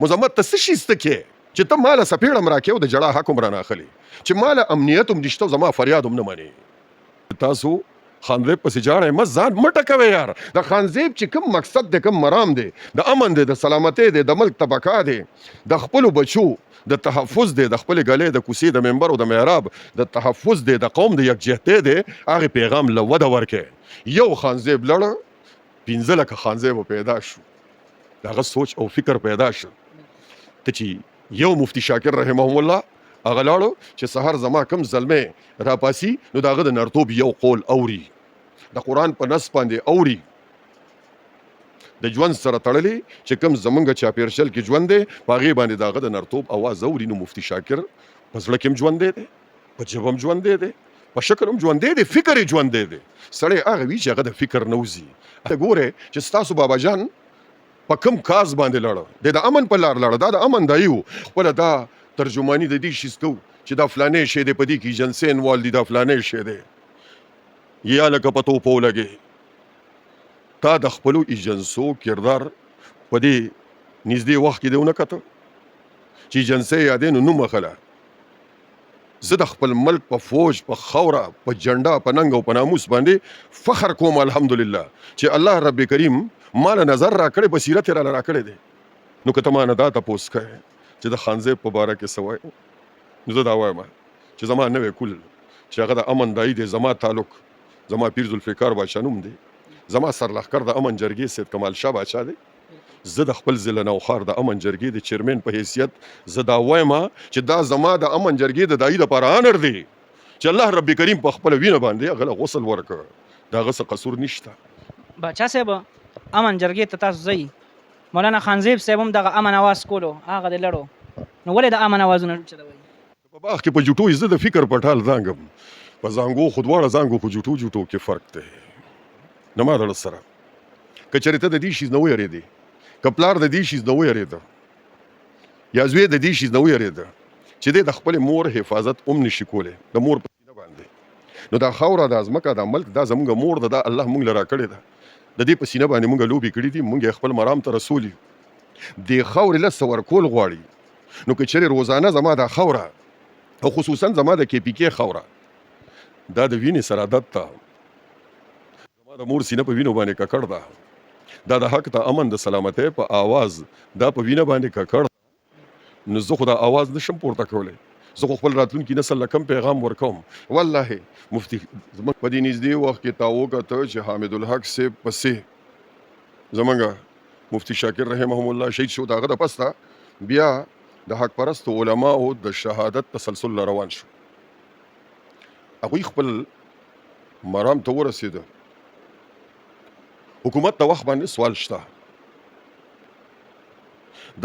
مزمت ته څه شي سته کې چې ته ماله سپېړه م راکې او د جړا حق م رانه اخلي چې ماله امنیت هم نشته زما فریاد هم نه منې. تاسو خانزیب پسې جاړئ مه ځان مه ټکوئ یار. د خانزیب چې کوم مقصد دی کوم مرام دی د امن دی د سلامتۍ دی د ملک د بقا دی د خپلو بچو د تحفظ دی د خپلې ګلې د کوڅې د منبر او د محراب د تحفظ دی د قوم د یکجهتۍ دی هغې پیغام له وده ورکړئ. یو خانزیب لړه 15 لکه خانزیب پیدا شو د هغه سوچ او فکر پیدا شو ته چې یو مفتی شاکر رحمهم الله هغه لاړو چې سهار زما کم زلمې راپاسي نو د هغه د نرتوب یو قول اوري د قرآن په نص باندې اوري د ژوند سره تړلی چې کم زمونږ چاپېرشل کې ژوند دی په هغې باندې د هغه د نرتوب اواز اوري نو مفتی شاکر په زړه کې هم ژوندی دی په ژبه هم ژوندی دی په شکل هم ژوندی دی فکر یې ژوندی دی. سړی هغه وي چې هغه د فکر نه وځي. ته ګورې چې ستاسو بابا جان په کم کاز باندې لاړه د امن په لار لاړه دا د امن دایي و خپله دا ترجمانی د دې شیز کو چې دا فلانې شی دی په دې کې ایجنسۍ انوال دي دا فلانې شی دی یا لکه په توپو لګې تا د خپلو ایجنسو کردار په دې نږدې وخت کې دی ونه کته چې ایجنسۍ یادې نو نوم اخله. زه د خپل ملک په فوج په خوره په جنډا په ننګ او په ناموس باندې فخر کوم الحمدلله چې الله رب کریم مال نظر را کړی بصیرت یې راله را کړی دی. نو که ته مانه دا تپوس کوې چې د خانزیب په باره کې څه وایې نو زه دا وایم چې زما نوی کول چې هغه د امن دایي دی زما تعلق زما پیر ذوالفقار باچا نوم دی زما سرلښکر د امن جرګې سید کمال شاه باچا دی. زه د خپل ضلع نوخار د امن جرګې د چیرمن په حیثیت زه دا وایم چې دا زما د امن جرګې د دایي دپاره آنر دی چې الله رب کریم په خپله وینه باندې هغه له غسل ورکړه د هغه څه قصور نشته. باچا صاحب امن جرګې ته تاسو ځئ مولانا خانزیب صاحب هم دغه امن اواز کولو هغه د لړو نو ولې د امن اوازونه چلوئ؟ په باغ کې په جوټو زه د فکر په ټال زانګم په زانګو خو دواړه زانګو په جوټو کې فرق دی. نه ما دړه سره که چېرې ته د دې شیز نه ویرېدې که پلار د دې شیز نه ویرېده یا زوی د دې شیز نه ویرېده چې دی د خپلې مور حفاظت هم نشي کولی د مور په سینه باندې نو دا خاوره دا ځمکه دا ملک دا زموږ مور ده دا الله موږ له راکړې ده د دې په سینه باندې موږ لوبې کړي دي موږ یې خپل مرام ته رسولي دې خاورې له څه ورکول غواړي. نو که چېرې روزانه زما دا خاوره او خصوصا زما د کې پي کې خاوره دا د وینې سره عادت ته زما د مور سینه په وینو باندې ککړ ده دا د حق ته امن د سلامتۍ په آواز دا په وینه باندې ککړ ده نو زه خو دا آواز نشم پورته کولی زه خو خپل راتلونکي نسل له کم پیغام ورکوم. والله مفتی زموږ په دې نږدې وخت کې تا وکته چې حامد الحق صاحب پسې زموږ مفتی شاکر رحمهم الله شهید شو د هغه د پسته بیا د حق پرستو علماو د شهادت تسلسل روان شو هغوی خپل مرام ته ورسېده. حکومت د وخت باندې سوال شته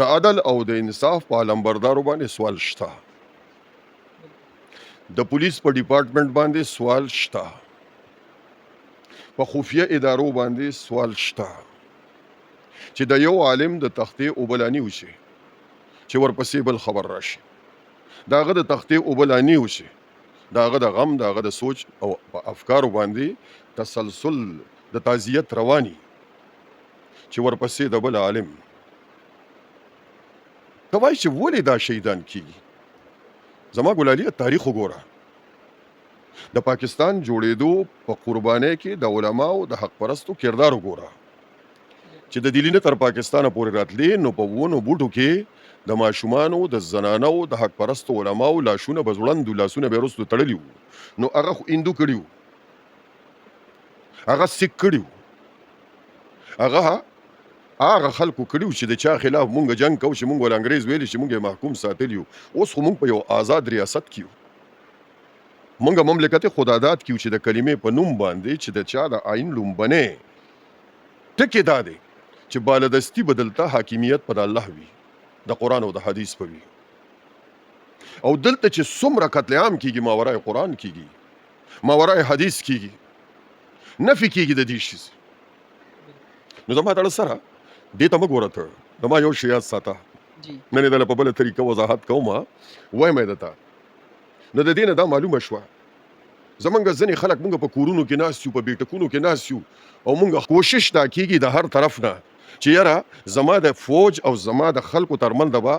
د عدل او د انصاف په علمبردارو باندې سوال شته د پولیس په ډپارټمنټ باندې سوال شته په خفیه ادارو باندې سوال شته چې د یو عالم د تختې اوبلانی وشي چې ورپسې بل خبر راشي د هغه د تختې اوبلانی وشي د هغه د غم د هغه د سوچ او په افکارو باندې تسلسل د تعزیت رواني چې ورپسې د بل عالم ته وایي چې ولې دا شهیدان کیږي. زما ګلالیه تاریخ وګوره د پاکستان جوړېدو په قربانۍ کې د علماو د حق پرستو کردار وګوره چې د دلی نه تر پاکستانه پورې راتلې نو په ونو بوټو کې د ماشومانو د زنانو د حق پرستو علماو لاشونه به ځوړندو لاسونه به یې وروستو تړلي وو نو هغه خو هندو کړي وو هغه سیک کړي وو هغه خلکو کړي وو چې د چا خلاف مونږ جنګ کوو چې مونږ ول انګریز ویلي چې مونږ یې محکوم ساتلي وو. اوس خو مونږ په یو آزاد ریاست کې یو مونږ مملکت خداداد کې یو چې د کلمې په نوم باندې چې د چا د آئین لومبنې ټکې دا دی چې بالادستي بدلته حاکمیت په د الله وي د قرآن او د حدیث په وي او دلته چې څومره قتل عام کیږي ماورای قرآن کیږي ماورای حدیث کیږي نفي کیږي د دې شي نو زما تړه سره دې ته مه ګوره ته زما یو شی یاد ساته نن یې دله په بله طریقه وضاحت کوم وایم یې درته نو د دې نه دا معلومه شوه زمونږ ځینې خلک مونږ په کورونو کې ناست یو په بیټکونو کې ناست یو او مونږ کوشش دا کیږي د هر طرف نه چې یاره زما د فوج او زما د خلکو ترمنځ به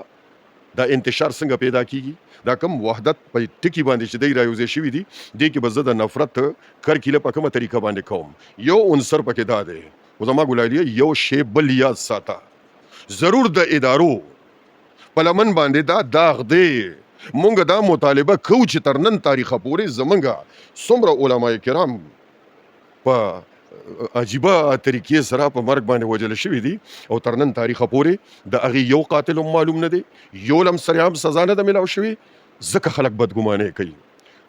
دا انتشار څنګه پیدا کیږي دا کم وحدت په ټکی باندې چې دی رايوځي شوی دي دې کې به زه د نفرت کرکیله په کومه طریقه باندې کوم یو عنصر پکې دا دی او زما ګلالیه یو شی بل یاد ساته ضرور د ادارو په لمن باندې دا داغ دی مونږ دا مطالبه کوو چې تر نن تاریخه پورې زمونږ څومره علما کرام په عجیبه طریقې سره په مرګ باندې وجل شوی دي او تر نن تاریخه پورې د هغې یو قاتل هم معلوم نه دی یو لم سریعام سزا نه ده میلاو شوي ځکه خلک بدګمانۍ کوي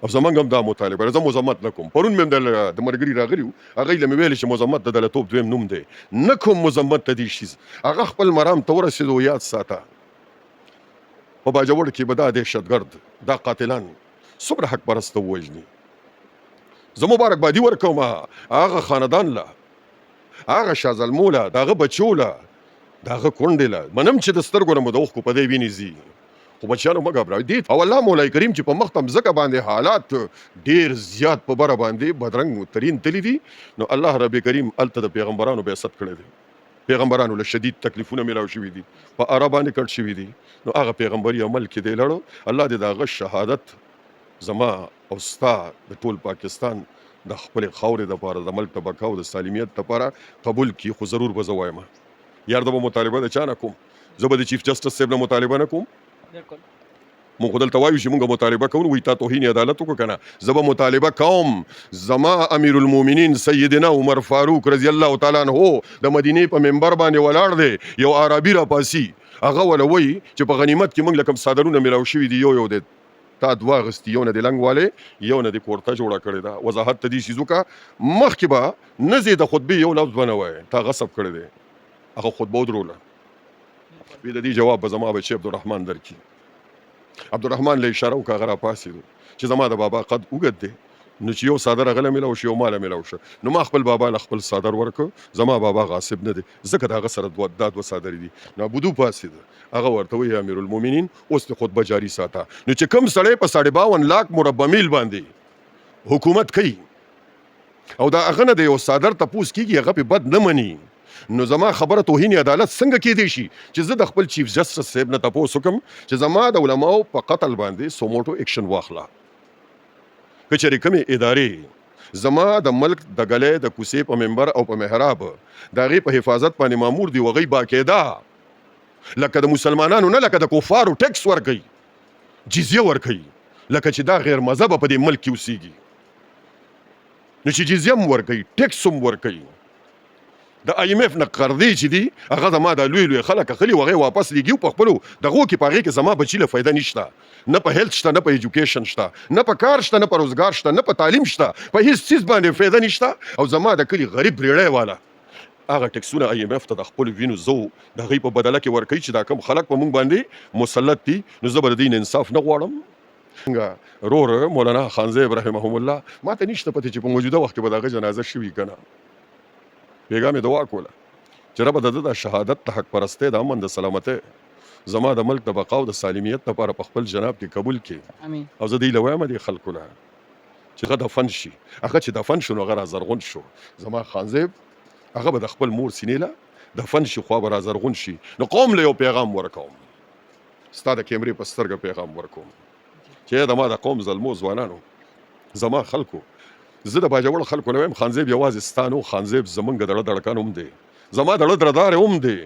او زمونږ هم دا مطالبه ده زه مذمت نه کوم پرون مې هم د ملګري راغلي وو هغوی له مې ویلې چې مذمت د دلتوب دویم نوم دی نه کوم مذمت د دې شیز هغه خپل مرام ته ورسېدو یاد ساته په باجوړ کې به دا دهشتګرد دا قاتلان څومره حق پرسته ووژني زه مبارکبادي ورکوم هغه خاندان له هغه شازلمو له د هغه بچو له د هغه کونډې له منم چې د سترګو نه مو د اوښکو په دی وینې ځي خو بچیانو مه ګبراوئ دې او الله مولای کریم چې په مخ ته مځکه باندې حالات ډېر زیات په بره باندې بدرنګ ترین تلي دي نو الله رب کریم هلته د پیغمبرانو بعثت کړی دی پیغمبرانو له شدید تکلیفونه میلاو شوي دي په اره باندې کټ شوي دي نو هغه پیغمبري عمل کې دی لړو الله دې د هغه شهادت زما او ستا د ټول پاکستان د خپلې خاورې دپاره د ملک د بقا او د سالمیت دپاره قبول کړي خو ضرور به زه وایم یار زه به مطالبه د چا نه کوم زه به د چیف جسټس صاحب نه مطالبه نه کوم بالکل مونږ خو دلته وایو چې مونږ مطالبه کوو وایي تا توهین عدالت وکړو که نه زه به مطالبه کوم زما امیر المؤمنین سیدنا عمر فاروق رضی الله تعالی عنه د مدینې په منبر باندې ولاړ دی یو عربي راپاسي هغه وله وایي چې په غنیمت کې مونږ له کوم څادرونه میلاو شوي دي یو دی تا دوه اغستي یو نه د لنګ والې یو نه د کورته جوړه کړې ده وضاحت ته دې شیز وکړه مخکې به نه ځې د خطبې یو لفظ به نه وایې تا غصب کړی دی هغه خطبه ودروله وی د دې جواب به زما بچی عبدالرحمن درکړي عبدالرحمن له اشاره وکړه هغه راپاڅېدو چې زما د بابا قد اوږد دی نو چې یو څادر هغه له میلاو شي یو ما له میلاو شه نو ما خپل بابا له خپل څادر ورکړ زما بابا غاصب نه دی ځکه د هغه سره دا دوه څادرې دي نو ابودو پاڅېده هغه ورته وایي امیر المؤمنین اوس د خطبه جاري ساته نو چې کوم سړی په 52 لاک مربع میل باندې حکومت کوي او دا هغه نه د یو څادر تپوس کېږي هغه پې بد نه مني نو زما خبره توهین عدالت څنګه کېدی شي چې زه د خپل چیف جسټس صاحب نه تپوس وکړم چې زما د علماو په قتل باندې سوموټو ایکشن واخله که چېرې کومې ادارې زما د ملک د ګلې د کوڅې په منبر او په محراب د هغې په حفاظت باندې مامور دي هغوی باقاعده لکه د مسلمانانو نه لکه د کفارو ټیکس ورکوي جزیه ورکوي لکه چې دا غیر مذهبه په دې ملک کې اوسېږي نو چې جزیه هم ورکوي ټیکس هم ورکوي د IMF نه قرضې چې دي هغه زما دا لوی لوی خلک اخلي و هغې واپس لېږي په خپلو دغو کې په هغې کې زما بچي له فایده نشته نه په هیلث شته نه په ایجوکیشن شته نه په کار شته نه په روزګار شته نه په تعلیم شته په هیڅ څیز باندې فایده نشته او زما د کلي غریب ریړی والا هغه ټکسونه IMF ته د خپلو وینو زه د هغوی په بدله کې ورکوي چې دا کوم خلک په موږ باندې مسلط دي نو زه به د دین انصاف نه غواړم څنګه رور مولانا خانزیب رحمهم الله ما ته نشته پته چې په موجوده وخت کې به د هغه جنازه شوي که نه بیګا مې دعا کوله چې ربه د ده د شهادت د حق پرستۍ د امن د سلامتۍ زما د ملک د بقا او د سالمیت لپاره په خپل جناب کې قبول کړي امین او زه دوی له وایم دې خلکو له چې هغه دفن شي هغه چې دفن شو نو هغه رازرغون شو زما خانزیب هغه به د خپل مور سینې له دفن شي خوا به رازرغون شي نو قوم له یو پیغام ورکوم ستا د کیمرې په سترګه پیغام ورکوم چې د ما د قوم ظلمو ځوانانو زما خلکو زه د باجوړ خلکو نه وایم خانزیب یوازې ستا نه خانزیب زمونږ د زړه دړکن هم دی زما د زړه درزدارې هم دی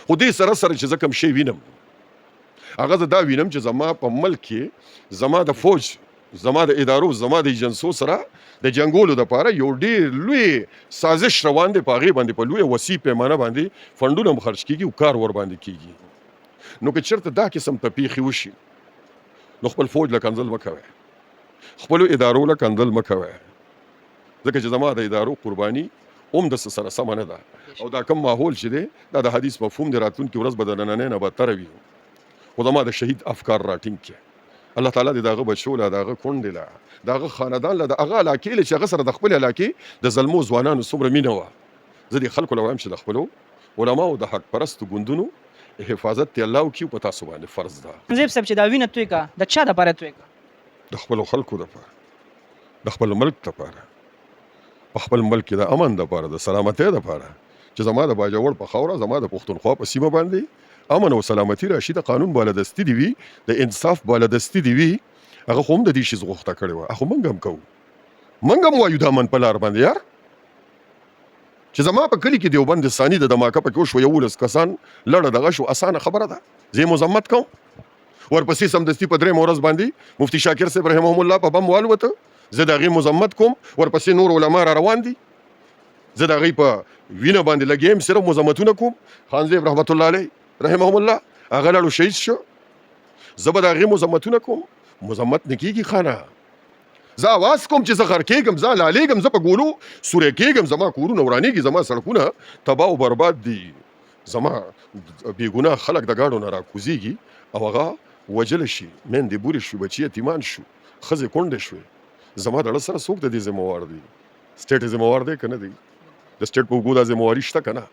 خو دې سره سره چې زه کوم شی وینم هغه زه دا وینم چې زما په ملک کې زما د فوج زما د ادارو زما د ایجنسو سره د جنګولو دپاره یو ډېر لوی سازش روان دی په هغې باندې په لویه وسیع پیمانه باندې فنډونه هم خرج کېږي او کار ورباندې کېږي نو که چېرته دا قسم ته پیښې وشي نو خپل فوج له کنځل مه کوئ خپلو ادارو له کنځل مه کوئ ځکه چې زما د ادارو قرباني هم د څه سره سمه نه ده او دا کم ماحول چې دی دا د حدیث مفهوم دی راتلونکي ورځ به د نننۍ نه بدتره وي خو زما د شهید افکار راټینګ کړي الله تعالی دې د هغه بچو له د هغه کونډې له د هغه خاندان له د هغه علاقې له چې هغه سره د خپلې علاقې د ظلمو ځوانانو څومره مینه وه زه دې خلکو له وایم چې د خپلو علماو د حق پرستو ګوندونو حفاظت دې الله وکړي په تاسو باندې فرض ده خانزیب صاحب چې دا وینه توی کا د چا دپاره توی کا د خپلو خلکو دپاره د خپل ملک دپاره په خپل ملک کې د امن دپاره د سلامتۍ دپاره چې زما د باجوړ په خاوره زما د پښتونخوا په سیمه باندې امن او سلامتی راشي، د قانون بالادستي دی وي، د انصاف بالادستي دی وي، هغه خو هم د دې شي غوښته کړې وه. خو موږ هم کوو، موږ هم وایو د امن په لار باندې یار. چې زما په کلي کې دیوبند ثاني د دماکه پکې وشو 11 کسان لړه دغه شو، اسانه خبره ده، زه یې مذمت کوم. ورپسې سمدستي په درېیمه ورځ باندې مفتي شاکر صاحب رحمهم الله په بم والوته، زه د هغې مذمت کوم. ورپسې نور علما را روان دي، زه د هغې په وینه باندې لګیم، صرف مذمتونه کوم. خان صاحب رحمت الله علیه رحمهم الله هغه لاړو شهید شو، زه به د هغې مذمتونه کوم. مذمت نه کېږي خانه. زه اواز کوم چې زه غر کېږم، زه لالیږم، زه په ګولو سوری کېږم، زما کورونه ورانېږي، زما سړکونه تباه او برباد دي، زما بېګناه خلک د ګاډو نه راکوزېږي او هغه وجل شي، میندې بورې شو، بچي یتیمان شو، ښځې کونډې شوې. زما د اړه سره څوک د دې ذمهوار دی؟ سټیټ یې ذمهوار دی که نه دی؟ د سټیټ په اوږو دا ذمهواري شته که نه؟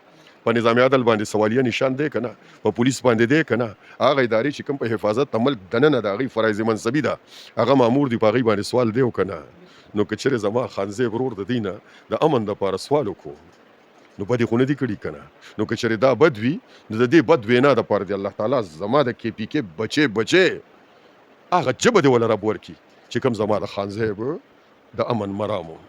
په نظام عدل باندې سوالیه نشان دی که نه؟ په پولیس باندې دی که نه؟ هغه ادارې چې کوم په حفاظت د ملک دننه د هغې فرایض منصبي ده، هغه مامور دی، په هغې باندې سوال دی او که نه؟ نو که چېرې زما خانزیب ورور د دې نه د امن دپاره سوال وکړو، نو بدې خو نه دي کړي که نه؟ نو که چېرې دا بد وي، نو د دې بد وینا دپاره دی الله تعالی زما د کې پي کې بچې هغه جبه دې وله رب ورکړي چې کوم زما د خانزیب د امن مرام و.